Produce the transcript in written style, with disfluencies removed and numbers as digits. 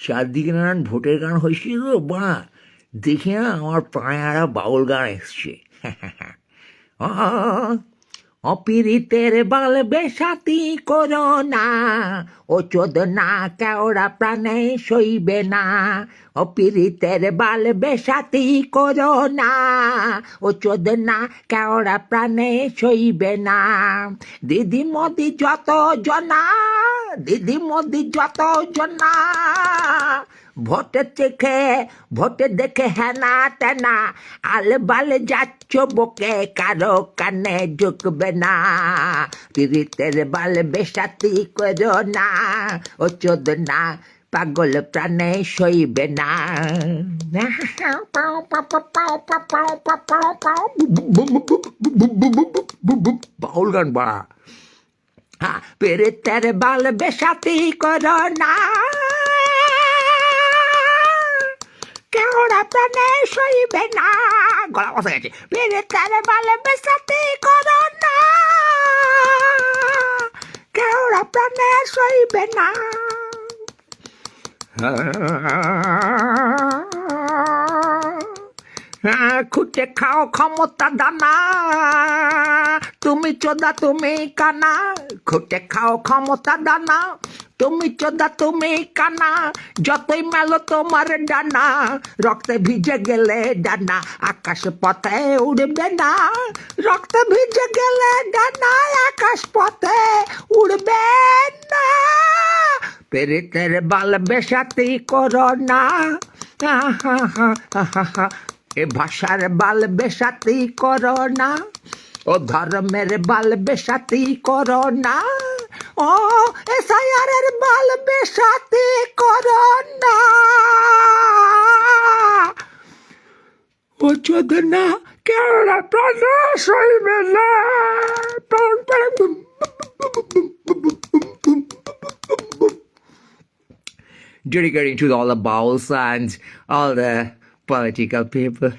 চারদিকে নানান ভোটের গান হয়েছে তো বা দেখে না আমার পায়ারা বাউল গান এসছে অপিরিতের বাল বেসাতি করো না ও চোদ না কেওড়া প্রাণে সইবে না অপিরিতের বাল বেসাতি করো না ও চোদ না কেওড়া প্রাণে সইবে না দিদি মোদি যত জনা দিদি মোদি যত জনা ভোটে দেখে হেনা তেনা আলে বালে যাচ্ছ বকে কারো কানে ঢুকবে না পিরিতের বালে বেসাতি করো না ও চোদ না পাগল প্রাণে সইবে না বাউল গান বা পিরিতের বালে বেসাতি করো না কেওড়া প্রাণে সইবে না গলা বসে গেছে পিরিতের বালে বেসাতি করো না কেওড়া প্রাণে সইবে না খুঁটে খাও ক্ষমতা দানা তুমি চোদা তুমি কানা খুঁটে খাও ক্ষমতা দানা তুমি চোদা তুমি কানা যতই মেলো তোমার ডানা রক্তে ভিজে গেলে ডানা আকাশ পথে উড়বে না রক্তে ভিজে গেলে ডানা আকাশ পথে উড়বে না পিরিতের বাল বেসাতি করো না এ ভাষার বাল বেসাতি করো না ও ধর্মের বাল বেসাতি করো না ও এসআইআরের বাল বেসাতি করো না ও চোদ না কেওড়া প্রাণে সইবে না dedicating to all the Baals and all the political people.